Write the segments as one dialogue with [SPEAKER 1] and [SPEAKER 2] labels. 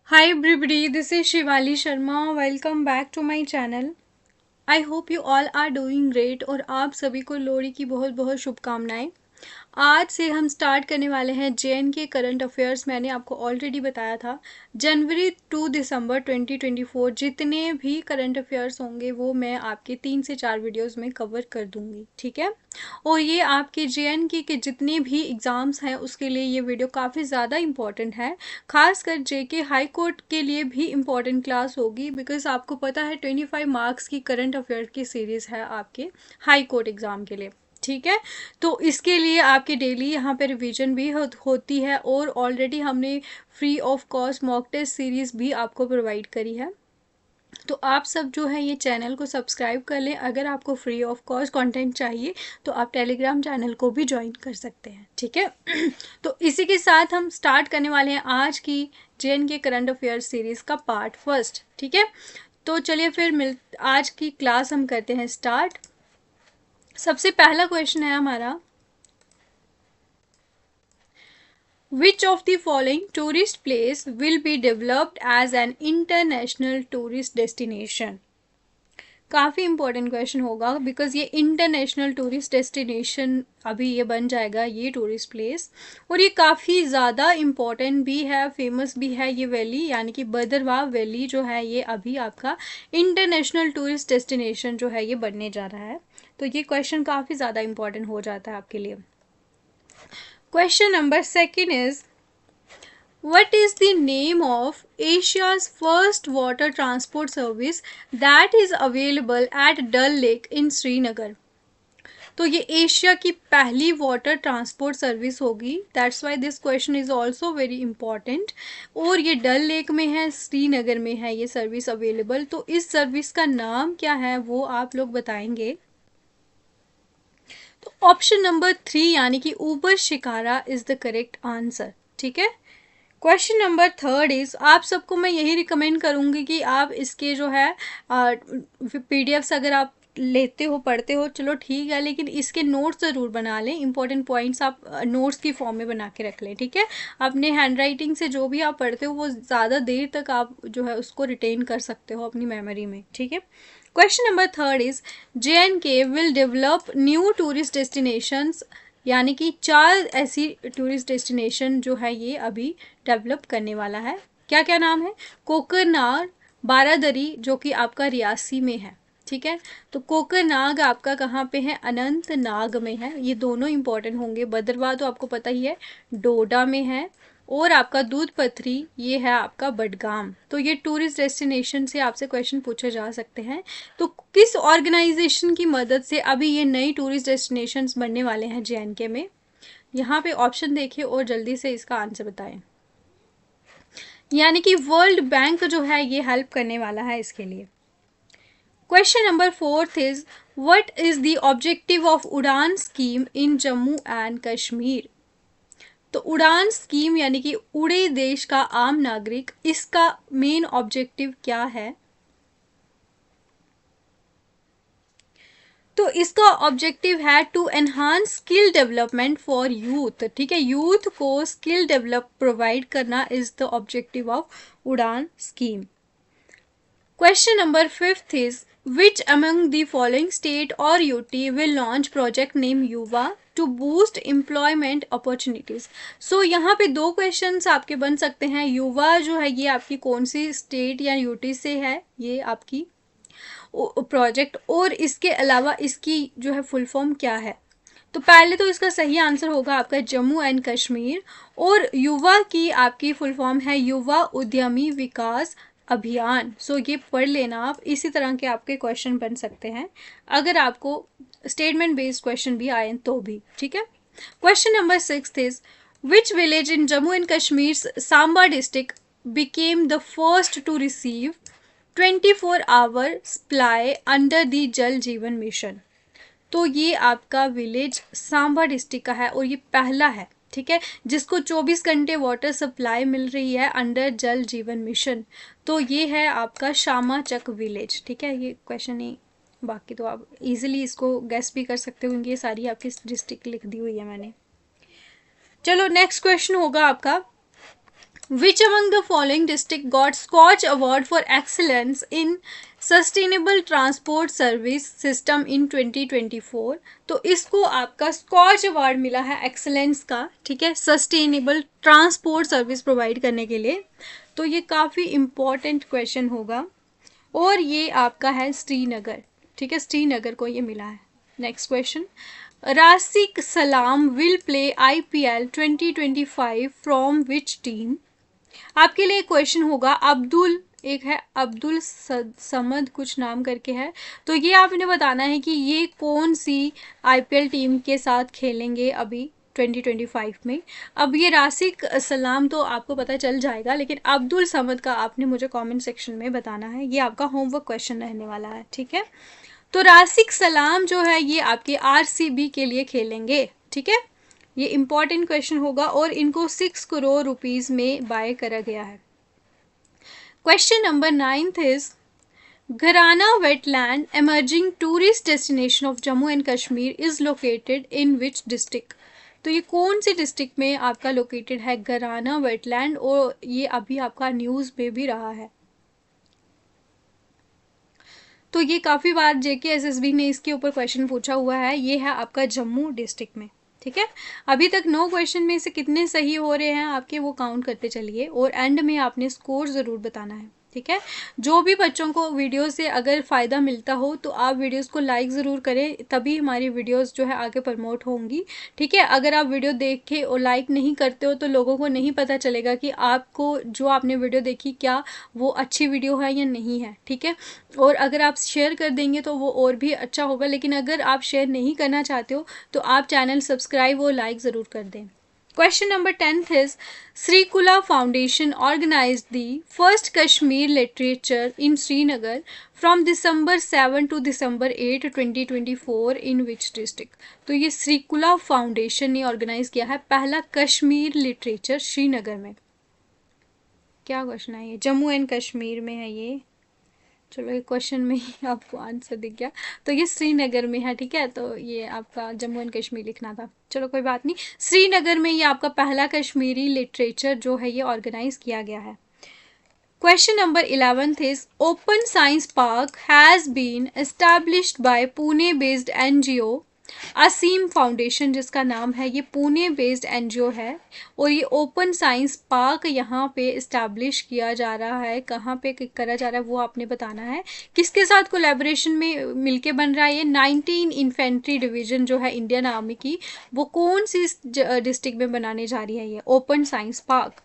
[SPEAKER 1] Hi everybody, this is Shivali Sharma. Welcome back to my channel. I hope you all are doing great और आप सभी को लोहड़ी की बहुत बहुत शुभकामनाएं। आज से हम स्टार्ट करने वाले हैं जेएन के करंट अफेयर्स। मैंने आपको ऑलरेडी बताया था जनवरी टू दिसंबर 2024 जितने भी करंट अफेयर्स होंगे वो मैं आपके 3 से 4 वीडियोस में कवर कर दूंगी, ठीक है। और ये आपके जेएन के जितने भी एग्ज़ाम्स हैं उसके लिए ये वीडियो काफ़ी ज़्यादा इम्पॉर्टेंट है। खासकर जेके हाई कोर्ट के लिए भी इम्पॉर्टेंट क्लास होगी, बिकॉज आपको पता है 25 मार्क्स की करंट अफेयर की सीरीज़ है आपके हाई कोर्ट एग्ज़ाम के लिए, ठीक है। तो इसके लिए आपकी डेली यहाँ पे रिवीजन भी होती है और ऑलरेडी हमने free of cost mock test series भी आपको प्रोवाइड करी है। तो आप सब जो है ये चैनल को सब्सक्राइब कर लें। अगर आपको फ्री ऑफ कॉस्ट कंटेंट चाहिए तो आप टेलीग्राम चैनल को भी ज्वाइन कर सकते हैं, ठीक है। तो इसी के साथ हम स्टार्ट करने वाले हैं आज की जेएन के करंट अफेयर्स सीरीज़ का पार्ट फर्स्ट, ठीक है। तो चलिए फिर आज की क्लास हम करते हैं स्टार्ट। सबसे पहला क्वेश्चन है हमारा, Which of the following tourist place will be developed as an international tourist destination? काफ़ी इंपॉर्टेंट क्वेश्चन होगा बिकॉज ये इंटरनेशनल टूरिस्ट डेस्टिनेशन अभी ये बन जाएगा ये टूरिस्ट प्लेस। और ये काफ़ी ज़्यादा इम्पॉर्टेंट भी है, फेमस भी है ये वैली, यानी कि भद्रवाह वैली जो है ये अभी आपका इंटरनेशनल टूरिस्ट डेस्टिनेशन जो है ये बनने जा रहा है। तो ये क्वेश्चन काफ़ी ज़्यादा इम्पॉर्टेंट हो जाता है आपके लिए। Question number second is, What is the name of Asia's first water transport service that is available at Dal Lake in Srinagar? तो ये एशिया की पहली वाटर ट्रांसपोर्ट सर्विस होगी। That's why this question is also very important. और ये डल lake में है, श्रीनगर में है ये सर्विस अवेलेबल। तो इस सर्विस का नाम क्या है वो आप लोग बताएंगे। तो ऑप्शन नंबर 3 यानी कि Uber shikara is the correct answer, ठीक है। क्वेश्चन नंबर थर्ड इज, आप सबको मैं यही रिकमेंड करूँगी कि आप इसके जो है पीडीएफ्स अगर आप लेते हो पढ़ते हो चलो ठीक है, लेकिन इसके नोट्स ज़रूर बना लें। इंपॉर्टेंट पॉइंट्स आप नोट्स की फॉर्म में बना के रख लें, ठीक है। अपने हैंड राइटिंग से जो भी आप पढ़ते हो वो ज़्यादा देर तक आप जो है उसको रिटेन कर सकते हो अपनी मेमोरी में, ठीक है। Question number third is, JNK will develop new tourist destinations, यानी कि 4 ऐसी टूरिस्ट डेस्टिनेशन जो है ये अभी डेवलप करने वाला है। क्या क्या नाम है? कोकरनाग, बारादरी जो कि आपका रियासी में है, ठीक है। तो कोकरनाग आपका कहाँ पे है? अनंतनाग में है। ये दोनों इंपॉर्टेंट होंगे। भद्रवाह तो आपको पता ही है डोडा में है, और आपका दूध पथरी ये है आपका बडगाम। तो ये टूरिस्ट डेस्टिनेशन से आपसे क्वेश्चन पूछे जा सकते हैं। तो किस ऑर्गेनाइजेशन की मदद से अभी ये नई टूरिस्ट डेस्टिनेशंस बनने वाले हैं JNK में? यहाँ पे ऑप्शन देखिए और जल्दी से इसका आंसर बताएं। यानी कि वर्ल्ड बैंक जो है ये हेल्प करने वाला है इसके लिए। Question number fourth is, what is the objective of उड़ान scheme in Jammu and Kashmir? तो उड़ान स्कीम यानी कि उड़े देश का आम नागरिक, इसका मेन ऑब्जेक्टिव क्या है? तो इसका ऑब्जेक्टिव है to enhance skill development for youth, ठीक है। यूथ को स्किल डेवलप प्रोवाइड करना इज द ऑब्जेक्टिव ऑफ उड़ान scheme. Question number fifth is, which among the following state or UT will launch project name युवा to boost employment opportunities? So यहाँ पे 2 questions आपके बन सकते हैं। युवा जो है ये आपकी कौन सी स्टेट या यूटी से है ये आपकी प्रोजेक्ट, और इसके अलावा इसकी जो है फुल फॉर्म क्या है? तो पहले तो इसका सही आंसर होगा आपका जम्मू एंड कश्मीर। और युवा की आपकी फुल फॉर्म है युवा उद्यमी विकास अभियान। सो ये पढ़ लेना आप। इसी तरह के आपके क्वेश्चन बन सकते हैं अगर आपको स्टेटमेंट बेस्ड क्वेश्चन भी आए तो भी, ठीक है। Question number 6 is, which village in Jammu and Kashmir Samba district became the first to receive 24 hour supply under the Jal Jeevan mission? तो ये आपका विलेज सांबा डिस्ट्रिक्ट का है और ये पहला है, ठीक है, जिसको 24 घंटे वाटर सप्लाई मिल रही है अंडर जल जीवन मिशन। तो ये है आपका शामाचक विलेज, ठीक है। ये क्वेश्चन ही, बाकी तो आप इजीली इसको गेस भी कर सकते हो क्योंकि ये सारी आपकी डिस्ट्रिक्ट लिख दी हुई है मैंने। चलो नेक्स्ट क्वेश्चन होगा आपका, Which among the following district got Scotch Award for Excellence in Sustainable Transport Service System in 2024? तो इसको आपका स्कॉच अवार्ड मिला है एक्सेलेंस का, ठीक है, सस्टेनेबल ट्रांसपोर्ट सर्विस प्रोवाइड करने के लिए। तो ये काफ़ी इम्पॉर्टेंट क्वेश्चन होगा और ये आपका है श्रीनगर, ठीक है, श्रीनगर को ये मिला है। नेक्स्ट क्वेश्चन, राशिक सलाम will play IPL 2025 from which team? आपके लिए क्वेश्चन होगा, अब्दुल, एक है अब्दुल समद कुछ नाम करके है, तो ये आपने बताना है कि ये कौन सी IPL टीम के साथ खेलेंगे अभी 2025 में। अब ये राशिक सलाम तो आपको पता चल जाएगा, लेकिन अब्दुल समद का आपने मुझे कमेंट सेक्शन में बताना है, ये आपका होमवर्क क्वेश्चन रहने वाला है, ठीक है। तो राशिक सलाम जो है ये आपके RCB के लिए खेलेंगे, ठीक है, ये इंपॉर्टेंट क्वेश्चन होगा और इनको 6 करोड़ रुपीस में बाय करा गया है। क्वेश्चन नंबर 9 इज घराना wetland emerging tourist destination of Jammu and Kashmir is located in which district? तो ये कौन सी डिस्ट्रिक्ट में आपका लोकेटेड है घराना वेटलैंड, और ये अभी आपका न्यूज़ में भी रहा है। तो ये काफ़ी बार JKSSB ने इसके ऊपर क्वेश्चन पूछा हुआ है, ये है आपका जम्मू डिस्ट्रिक्ट में, ठीक है। अभी तक 9 क्वेश्चन में से कितने सही हो रहे हैं आपके, वो काउंट करते चलिए और एंड में आपने स्कोर ज़रूर बताना है, ठीक है। जो भी बच्चों को वीडियो से अगर फ़ायदा मिलता हो तो आप वीडियोस को लाइक ज़रूर करें, तभी हमारी वीडियोस जो है आगे प्रमोट होंगी, ठीक है। अगर आप वीडियो देख के और लाइक नहीं करते हो तो लोगों को नहीं पता चलेगा कि आपको जो आपने वीडियो देखी क्या वो अच्छी वीडियो है या नहीं है, ठीक है। और अगर आप शेयर कर देंगे तो वो और भी अच्छा होगा, लेकिन अगर आप शेयर नहीं करना चाहते हो तो आप चैनल सब्सक्राइब और लाइक ज़रूर कर दें। Question number 10th is Srikula Foundation organized the first Kashmir literature in Srinagar from December 7 to December 8, 2024 in which district? तो ये श्रीकुला फाउंडेशन ने ऑर्गेनाइज किया है पहला कश्मीर लिटरेचर श्रीनगर में। क्या क्वेश्चन है ये? जम्मू एंड कश्मीर में है ये। चलो ये क्वेश्चन में ही आपको आंसर दिख गया, तो ये श्रीनगर में है, ठीक है। तो ये आपका जम्मू एंड कश्मीर लिखना था, चलो कोई बात नहीं। श्रीनगर में ये आपका पहला कश्मीरी लिटरेचर जो है ये ऑर्गेनाइज किया गया है। Question number 11th is open science park has been established by Pune based NGO Aseem foundation, जिसका नाम है, ये पुणे बेस्ड NGO है और ये ओपन साइंस पार्क यहाँ पे इस्टेब्लिश किया जा रहा है। कहाँ पे करा जा रहा है वो आपने बताना है। किसके साथ कोलैबोरेशन में मिलके बन रहा है ये? 19 इन्फेंट्री डिवीजन जो है इंडियन आर्मी की, वो कौन सी डिस्ट्रिक्ट में बनाने जा रही है ये ओपन साइंस पार्क?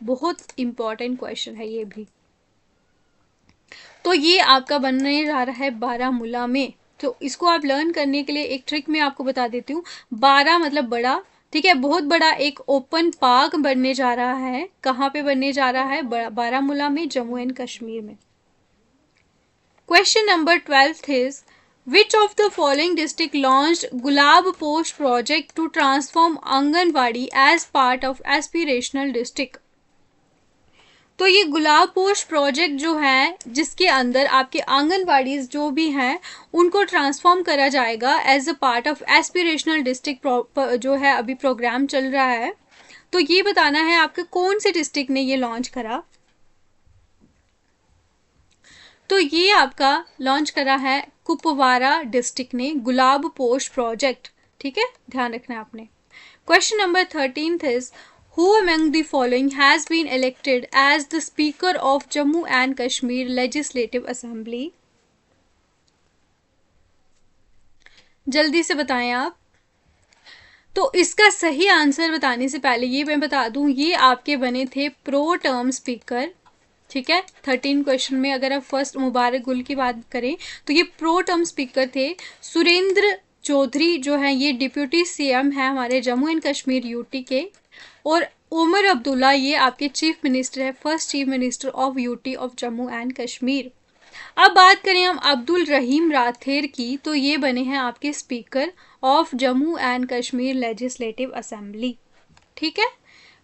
[SPEAKER 1] बहुत इंपॉर्टेंट क्वेश्चन है ये भी। तो ये आपका बनने जा रहा है बारामूला में। तो इसको आप लर्न करने के लिए एक ट्रिक मैं आपको बता देती हूँ। 12 मतलब बड़ा, ठीक है, बहुत बड़ा एक ओपन पार्क बनने जा रहा है। कहाँ पे बनने जा रहा है? बारामूला में, जम्मू एंड कश्मीर में। Question number 12 is which of the following district launched Gulab post project to transform anganwadi as part of aspirational district? तो ये गुलाब पोस्ट प्रोजेक्ट जो है, जिसके अंदर आपके आंगनवाड़ी जो भी हैं उनको ट्रांसफॉर्म करा जाएगा as a part of aspirational district जो है अभी प्रोग्राम चल रहा है। तो ये बताना है आपके कौन से डिस्ट्रिक्ट ने ये लॉन्च करा। तो ये आपका लॉन्च करा है कुपवारा डिस्ट्रिक्ट ने गुलाब पोस्ट प्रोजेक्ट, ठीक है, ध्यान रखना है आपने। Question number 13 is Who among the following has been elected as the Speaker of Jammu and Kashmir Legislative Assembly? जल्दी से बताएं आप। तो इसका सही आंसर बताने से पहले ये मैं बता दूं, ये आपके बने थे प्रो टर्म स्पीकर, ठीक है। 13 क्वेश्चन में अगर आप फर्स्ट मुबारक गुल की बात करें तो ये प्रो टर्म स्पीकर थे। सुरेंद्र चौधरी जो है ये डिप्यूटी CM है हमारे जम्मू एंड कश्मीर UT के, और उमर अब्दुल्ला ये आपके चीफ मिनिस्टर है, first chief minister of UT of Jammu and Kashmir. अब बात करें हम अब्दुल रहीम राथेर की, तो ये बने हैं आपके speaker of Jammu and Kashmir legislative assembly, ठीक है।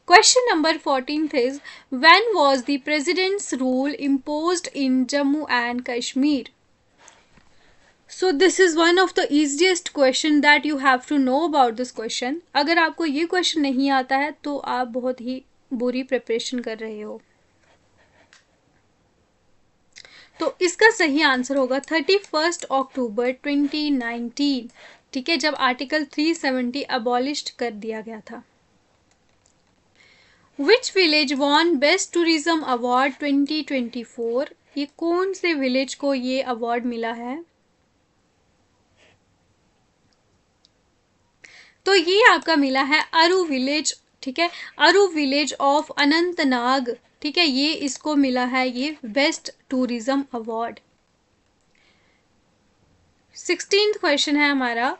[SPEAKER 1] Question number 14 is when was the presidents rule imposed in Jammu and Kashmir? So this is one of the easiest question that you have to know about this question. अगर आपको ये question नहीं आता है तो आप बहुत ही बुरी प्रिपरेशन कर रहे हो। तो इसका सही आंसर होगा 31 अक्टूबर 2019, ठीक है, जब आर्टिकल 370 अबॉलिश्ड कर दिया गया था। Which village won best tourism award 2024? ये कौन से विलेज को ये अवार्ड मिला है? तो ये आपका मिला है अरु विलेज, ठीक है, अरु विलेज ऑफ अनंतनाग, ठीक है, ये इसको मिला है ये best tourism award. 16th question है हमारा,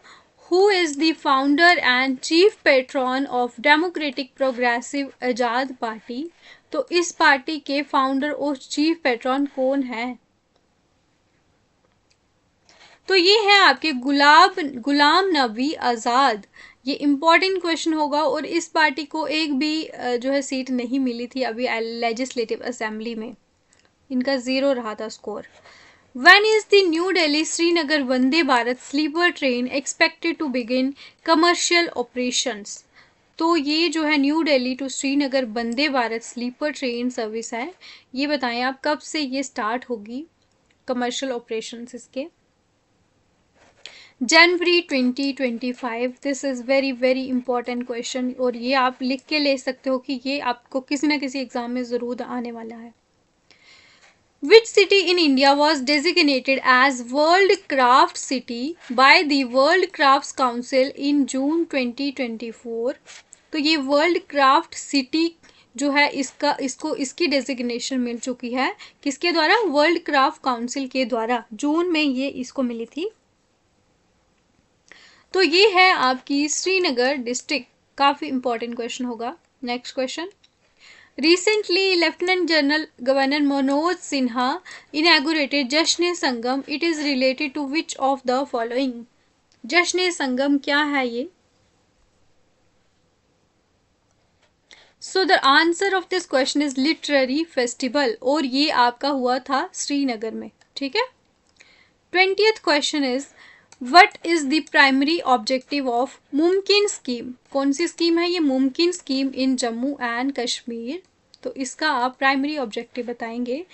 [SPEAKER 1] who is the founder and chief patron of democratic progressive Azad party? तो इस पार्टी के फाउंडर और चीफ पेट्रॉन कौन है? तो ये है आपके गुलाम नबी आज़ाद। ये इम्पॉर्टेंट क्वेश्चन होगा, और इस पार्टी को एक भी जो है सीट नहीं मिली थी अभी लेजिस्लेटिव असेंबली में, इनका 0 रहा था score. When is the New Delhi Srinagar Vande Bharat sleeper train expected to begin commercial operations? तो ये जो है new Delhi to Srinagar Vande Bharat sleeper train service है, ये बताएं आप कब से ये स्टार्ट होगी कमर्शियल ऑपरेशंस इसके? जनवरी 2025। This is very very important question, और ये आप लिख के ले सकते हो कि ये आपको किसी ना किसी एग्जाम में ज़रूर आने वाला है। Which city in India was designated as World Craft City by the World Crafts Council in June 2024? तो ये वर्ल्ड क्राफ्ट सिटी जो है इसकी डेजिग्नेशन मिल चुकी है किसके द्वारा? वर्ल्ड क्राफ्ट काउंसिल के द्वारा, जून में ये इसको मिली थी। तो ये है आपकी श्रीनगर डिस्ट्रिक्ट, काफ़ी इंपॉर्टेंट क्वेश्चन होगा। Next question, Recently, Lieutenant General Governor Manoj Sinha inaugurated Jashn Sangam. It is related to which of the following? जश्न संगम क्या है ये? So the answer of this question is literary festival, और ये आपका हुआ था श्रीनगर में, ठीक है। 20th question is, What is the primary objective of Mumkin scheme? कौन सी स्कीम है ये? Mumkin scheme in Jammu and Kashmir. तो इसका आप प्राइमरी ऑब्जेक्टिव बताएंगे।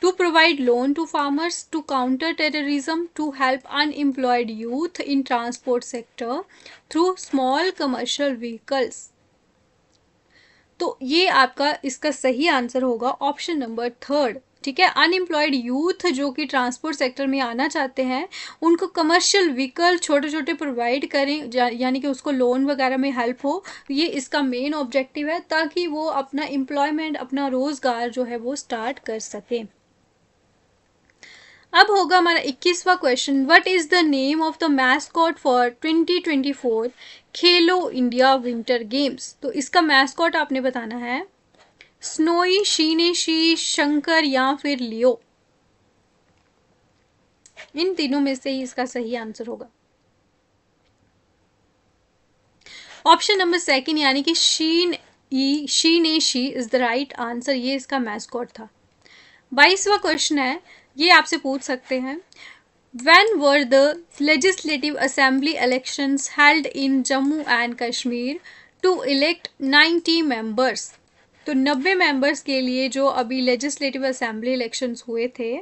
[SPEAKER 1] To provide loan to farmers, to counter terrorism, to help unemployed youth in transport sector through small commercial vehicles. तो ये आपका इसका सही आंसर होगा ऑप्शन नंबर 3, ठीक है। अनएम्प्लॉयड यूथ जो कि ट्रांसपोर्ट सेक्टर में आना चाहते हैं, उनको कमर्शियल व्हीकल छोटे छोटे प्रोवाइड करें, यानी कि उसको लोन वगैरह में हेल्प हो, ये इसका मेन ऑब्जेक्टिव है, ताकि वो अपना एम्प्लॉयमेंट, अपना रोजगार जो है वो स्टार्ट कर सकें। अब होगा हमारा 21वां question, what is the name of the mascot for 2024 Khelo India winter games? तो इसका मैस्कॉट आपने बताना है स्नोई, शीनेशी, शंकर या फिर लियो। इन तीनों में से ही इसका सही आंसर होगा ऑप्शन नंबर 2, यानी कि शीनेशी इज द राइट आंसर, ये इसका मैस्कॉट था। 22वां क्वेश्चन है, ये आपसे पूछ सकते हैं, When were the legislative assembly elections held in Jammu and Kashmir to elect 90 members? तो 90 मेंबर्स के लिए जो अभी लेजिस्लेटिव असेंबली इलेक्शंस हुए थे,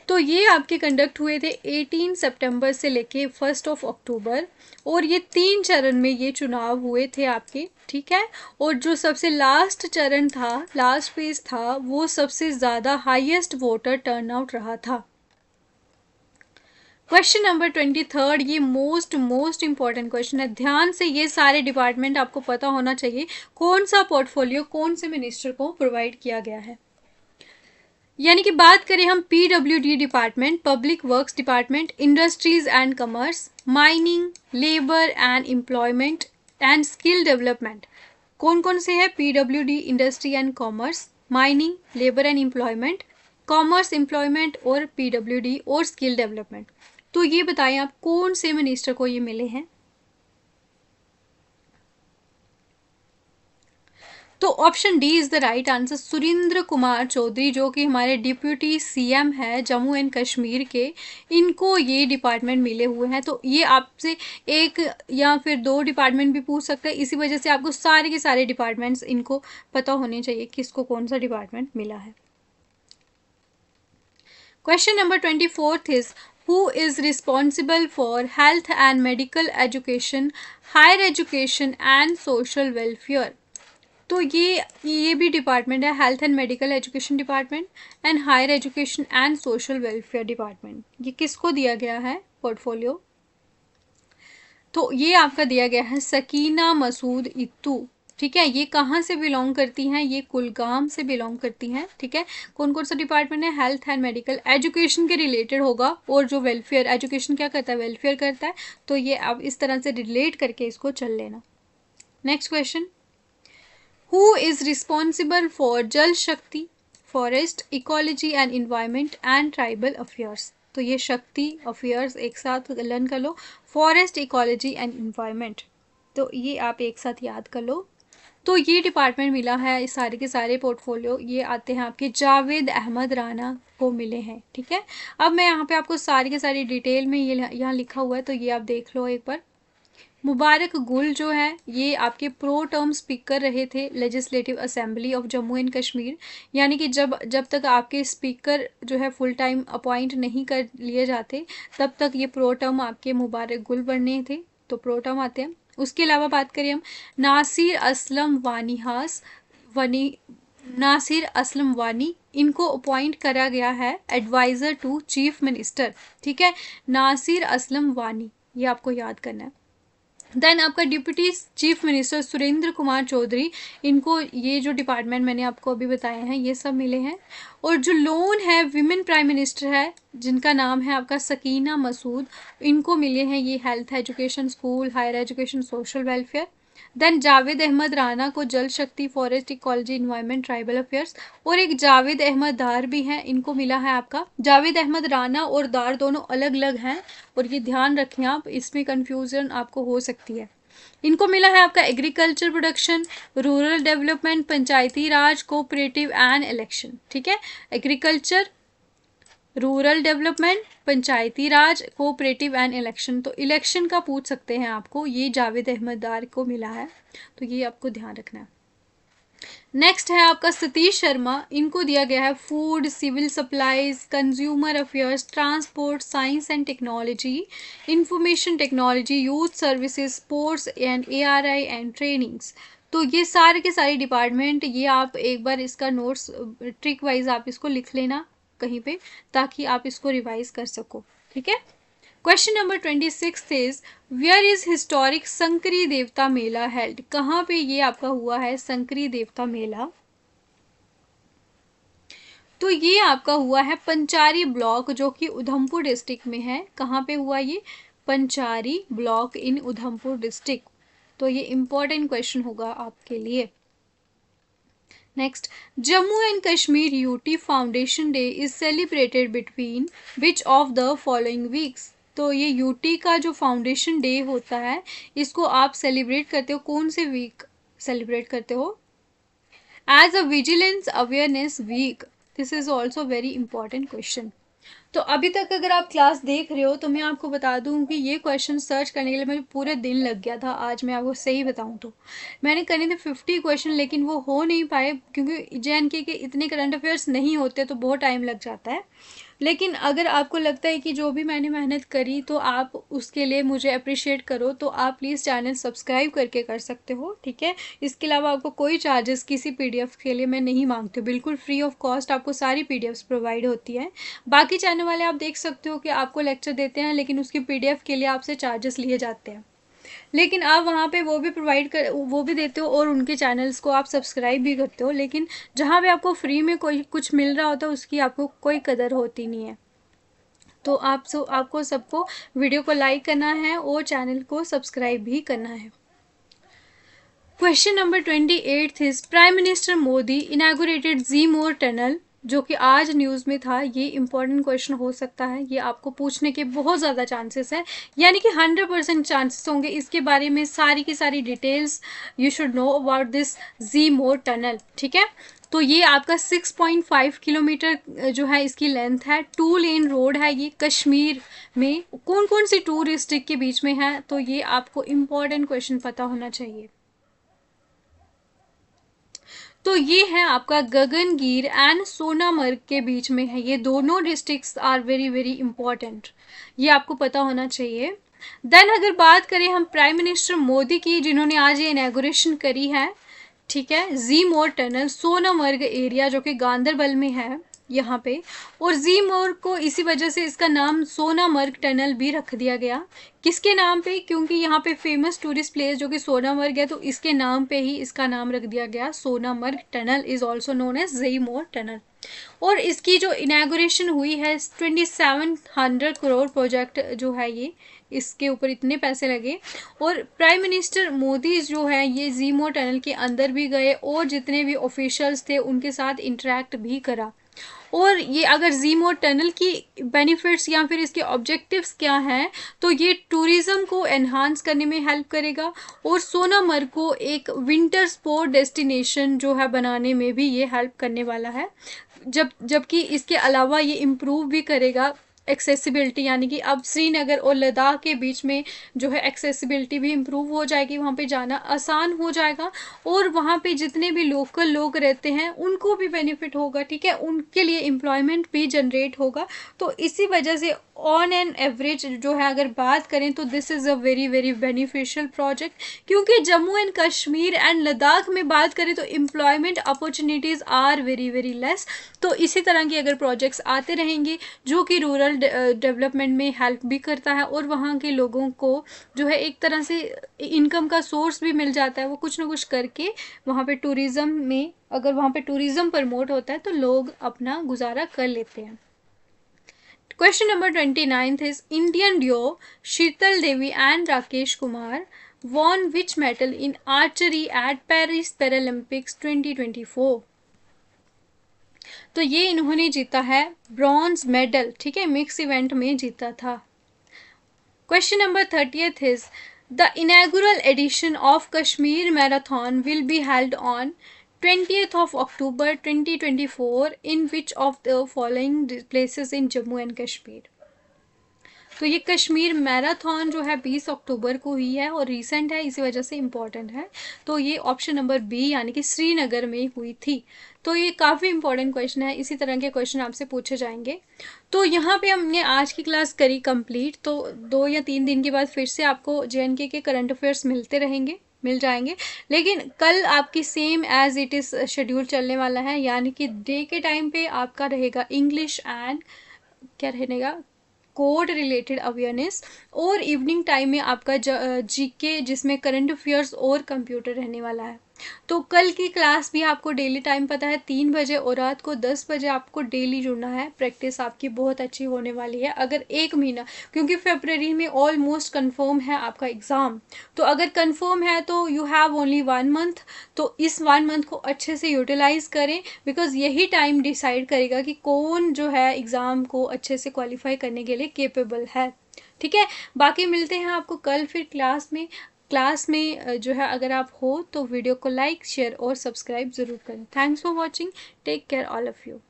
[SPEAKER 1] तो ये आपके कंडक्ट हुए थे 18 सितंबर से लेके 1 अक्टूबर, और ये 3 चरण में ये चुनाव हुए थे आपके, ठीक है। और जो सबसे लास्ट चरण था, लास्ट फेज था, वो सबसे ज़्यादा हाईएस्ट वोटर टर्नआउट रहा था। क्वेश्चन नंबर 23, ये मोस्ट इंपॉर्टेंट क्वेश्चन है, ध्यान से ये सारे डिपार्टमेंट आपको पता होना चाहिए, कौन सा पोर्टफोलियो कौन से मिनिस्टर को प्रोवाइड किया गया है। यानी कि बात करें हम PWD department, public works department, industries and commerce, mining, labour and employment and skill development, कौन कौन से है? PWD, industry and commerce, mining, labour and employment, commerce employment और PWD और स्किल डेवलपमेंट। तो ये बताएं आप कौन से मिनिस्टर को ये मिले हैं? तो option D is the right answer. Surendra Kumar Choudhary जो कि हमारे डिप्यूटी सीएम है जम्मू एंड कश्मीर के, इनको ये डिपार्टमेंट मिले हुए हैं। तो ये आपसे एक या फिर दो डिपार्टमेंट भी पूछ सकते हैं, इसी वजह से आपको सारे के सारे डिपार्टमेंट्स इनको पता होने चाहिए किसको कौन सा डिपार्टमेंट मिला है। Question number 24th is, who is responsible for health and medical education, higher education and social welfare? तो ये भी डिपार्टमेंट है, health and medical education department and higher education and social welfare department. ये किसको दिया गया है पोर्टफोलियो? तो ये आपका दिया गया है सकीना मसूद इत्तू। ठीक है, ये कहाँ से बिलोंग करती हैं? ये कुलगाम से बिलोंग करती हैं। ठीक है, कौन कौन सा डिपार्टमेंट है? हेल्थ एंड मेडिकल एजुकेशन के रिलेटेड होगा, और जो वेलफेयर, एजुकेशन क्या करता है? वेलफेयर करता है। तो ये अब इस तरह से रिलेट करके इसको चल लेना। Next question, who is responsible for जल Shakti, forest, ecology and environment and tribal affairs? तो ये शक्ति, अफेयर्स एक साथ लर्न कर लो, फॉरेस्ट, इकोलॉजी एंड इन्वायरमेंट, तो ये आप एक साथ याद कर लो। तो ये डिपार्टमेंट मिला है, इस सारे के सारे पोर्टफोलियो ये आते हैं आपके जावेद अहमद राना को मिले हैं। ठीक है, अब मैं यहाँ पे आपको सारी के सारी डिटेल में ये यहाँ लिखा हुआ है, तो ये आप देख लो एक बार। मुबारक गुल जो है ये आपके प्रो टर्म स्पीकर रहे थे legislative assembly of Jammu and Kashmir, यानी कि जब तक आपके स्पीकर जो है फुल टाइम अपॉइंट नहीं कर लिए जाते तब तक ये प्रो टर्म आपके मुबारक गुल बनने थे, तो प्रो टर्म आते हैं। उसके अलावा बात करें हम नासिर असलम नासिर असलम वानी, इनको अपॉइंट करा गया है एडवाइज़र टू चीफ मिनिस्टर। ठीक है, नासिर असलम वानी, ये आपको याद करना है। देन आपका deputy chief minister Surendra Kumar Choudhary, इनको ये जो डिपार्टमेंट मैंने आपको अभी बताए हैं ये सब मिले हैं। और जो लोन है विमेन प्राइम मिनिस्टर है जिनका नाम है आपका सकीना मसूद, इनको मिले हैं ये health, education, school, higher education, social welfare. Then Javed Ahmad Rana को Jal Shakti, forest, ecology, environment, tribal affairs. और एक जावेद अहमद दार भी हैं, इनको मिला है आपका, जावेद अहमद राना और दार दोनों अलग अलग हैं, और ये ध्यान रखें आप, इसमें कंफ्यूजन आपको हो सकती है। इनको मिला है आपका agriculture production, rural development, Panchayati Raj, cooperative and election. ठीक है, agriculture, rural development, Panchayati Raj, cooperative and election. तो इलेक्शन का पूछ सकते हैं आपको, ये जावेद अहमद दार को मिला है, तो ये आपको ध्यान रखना है। नेक्स्ट है आपका सतीश शर्मा, इनको दिया गया है food, civil supplies, consumer affairs, transport, science and technology, information technology, youth services, sports and ARI and trainings. तो ये सारे के सारे डिपार्टमेंट, ये आप एक बार इसका नोट्स ट्रिक वाइज आप इसको लिख लेना कहीं पे, ताकि आप इसको रिवाइज कर सको। ठीक है, question number 26 is, where is historic Sankari Devta Mela held? कहाँ पे ये आपका हुआ है संकरी देवता मेला? तो ये आपका हुआ है पंचारी ब्लॉक, जो कि उधमपुर डिस्ट्रिक्ट में है। कहाँ पे हुआ ये? Panchari block in Udhampur district. तो ये इंपॉर्टेंट क्वेश्चन होगा आपके लिए। Next, Jammu and Kashmir UT foundation day is celebrated between which of the following weeks? तो ये यूटी का जो फाउंडेशन डे होता है इसको आप सेलिब्रेट करते हो कौन से वीक सेलिब्रेट करते हो? As a vigilance awareness week. This is also very important question. तो अभी तक अगर आप क्लास देख रहे हो तो मैं आपको बता दूं कि ये क्वेश्चन सर्च करने के लिए मुझे पूरे दिन लग गया था। आज मैं आपको सही बताऊं तो मैंने करने थे 50 क्वेश्चन, लेकिन वो हो नहीं पाए क्योंकि JNK के इतने करंट अफेयर्स नहीं होते, तो बहुत टाइम लग जाता है। लेकिन अगर आपको लगता है कि जो भी मैंने मेहनत करी तो आप उसके लिए मुझे अप्रिशिएट करो, तो आप प्लीज़ चैनल सब्सक्राइब करके कर सकते हो। ठीक है, इसके अलावा आपको कोई चार्जेस किसी PDF के लिए मैं नहीं मांगती हूँ, बिल्कुल फ्री ऑफ कॉस्ट आपको सारी PDFs प्रोवाइड होती है। बाकी चैनल वाले आप देख सकते हो कि आपको लेक्चर देते हैं लेकिन उसकी PDF के लिए आपसे चार्जेस लिए जाते हैं, लेकिन आप वहाँ पे वो भी देते हो और उनके चैनल्स को आप सब्सक्राइब भी करते हो, लेकिन जहाँ पे आपको फ्री में कोई कुछ मिल रहा होता है उसकी आपको कोई कदर होती नहीं है। तो आपको सबको वीडियो को लाइक करना है और चैनल को सब्सक्राइब भी करना है। Question number 28 is, prime minister Modi inaugurated Zmorh tunnel जो कि आज न्यूज़ में था, ये इंपॉर्टेंट क्वेश्चन हो सकता है, ये आपको पूछने के बहुत ज़्यादा चांसेस हैं, यानी कि 100% चांसेस होंगे। इसके बारे में सारी की सारी details you should know about this Z Morh tunnel, ठीक है। तो ये आपका 6.5 किलोमीटर जो है इसकी लेंथ है, 2 लेन रोड है ये। कश्मीर में कौन कौन सी 2 डिस्ट्रिक्ट के बीच में है, तो ये आपको इम्पोर्टेंट क्वेश्चन पता होना चाहिए। तो ये है आपका गगनगीर एंड सोनामर्ग के बीच में है, ये दोनों districts are very very important, ये आपको पता होना चाहिए। देन अगर बात करें हम प्राइम मिनिस्टर मोदी की, जिन्होंने आज ये इनॉग्रेशन करी है, ठीक है, जी मोर टनल सोनामर्ग एरिया जो कि गांधरबल में है यहाँ पे। और जी मोर को इसी वजह से इसका नाम सोनामर्ग टनल भी रख दिया गया। किसके नाम पे? क्योंकि यहाँ पे फेमस टूरिस्ट प्लेस जो कि सोनामर्ग है, तो इसके नाम पे ही इसका नाम रख दिया गया। Sonamarg tunnel is also known as Z Morh tunnel. और इसकी जो इनॉग्रेशन हुई है, 2700 करोड़ प्रोजेक्ट जो है ये, इसके ऊपर इतने पैसे लगे। और प्राइम मिनिस्टर मोदी जो है ये जी मोर टनल के अंदर भी गए और जितने भी ऑफिशियल्स थे उनके साथ इंटरेक्ट भी करा। और ये अगर जी मोर टनल की बेनिफिट्स या फिर इसके ऑब्जेक्टिव्स क्या हैं, तो ये टूरिज़्म को एनहांस करने में हेल्प करेगा और सोनामर्ग को एक विंटर स्पोर्ट डेस्टिनेशन जो है बनाने में भी ये हेल्प करने वाला है। जबकि इसके अलावा ये इम्प्रूव भी करेगा एक्सेसिबिलिटी, यानी कि अब श्रीनगर और लद्दाख के बीच में जो है एक्सेसिबिलिटी भी इम्प्रूव हो जाएगी, वहाँ पे जाना आसान हो जाएगा और वहाँ पे जितने भी लोकल लोग रहते हैं उनको भी बेनिफिट होगा, ठीक है, उनके लिए एम्प्लॉयमेंट भी जनरेट होगा। तो इसी वजह से ऑन एन एवरेज जो है अगर बात करें तो this is a very very beneficial project. क्योंकि जम्मू एंड कश्मीर एंड लद्दाख में बात करें तो employment opportunities are very very less. तो इसी तरह के अगर प्रोजेक्ट्स आते रहेंगे जो कि रूरल डेवलपमेंट में हेल्प भी करता है और वहाँ के लोगों को जो है एक तरह से इनकम का सोर्स भी मिल जाता है, वो कुछ ना कुछ करके वहाँ पे टूरिज़्म में, अगर वहाँ पे टूरिज़्म प्रमोट होता है तो लोग अपना गुजारा कर लेते हैं। Question number 29 is Indian duo Sheetal Devi and Rakesh Kumar won which medal in archery at Paris Paralympics 2024? तो ये इन्होंने जीता है ब्रॉन्ज मेडल, ठीक है, मिक्स इवेंट में जीता था। Question number 30th is the inaugural edition of Kashmir Marathon will be held on 20th of October 2024 in which of the following places in Jammu and Kashmir? तो ये Kashmir marathon जो है 20 अक्टूबर को हुई है और रीसेंट है, इसी वजह से इम्पॉर्टेंट है। तो ये ऑप्शन नंबर बी यानी कि श्रीनगर में हुई थी। तो ये काफ़ी इंपॉर्टेंट क्वेश्चन है, इसी तरह के क्वेश्चन आपसे पूछे जाएंगे। तो यहाँ पे हमने आज की क्लास करी कंप्लीट। तो 2 या 3 दिन के बाद फिर से आपको JNK के करंट अफेयर्स मिल जाएंगे। लेकिन कल आपकी same as it is schedule चलने वाला है, यानी कि डे के टाइम पे आपका रहेगा इंग्लिश एंड क्या रहेगा, कोड रिलेटेड अवेयरनेस, और इवनिंग टाइम में आपका GK जिसमें करंट अफेयर्स और कंप्यूटर रहने वाला है। तो कल की क्लास भी आपको डेली टाइम पता है 3 बजे और रात को 10 बजे आपको डेली जुड़ना है। प्रैक्टिस आपकी बहुत अच्छी होने वाली है अगर 1 महीना, क्योंकि फरवरी में ऑलमोस्ट कंफर्म है आपका एग्ज़ाम। तो अगर कंफर्म है तो यू हैव ओनली 1 मंथ। तो इस 1 मंथ को अच्छे से यूटिलाइज़ करें, बिकॉज यही टाइम डिसाइड करेगा कि कौन जो है एग्ज़ाम को अच्छे से क्वालिफाई करने के लिए केपेबल है, ठीक है। बाकी मिलते हैं आपको कल फिर क्लास में जो है अगर आप हो तो वीडियो को लाइक शेयर और सब्सक्राइब ज़रूर करें। Thanks for watching, take care all of you.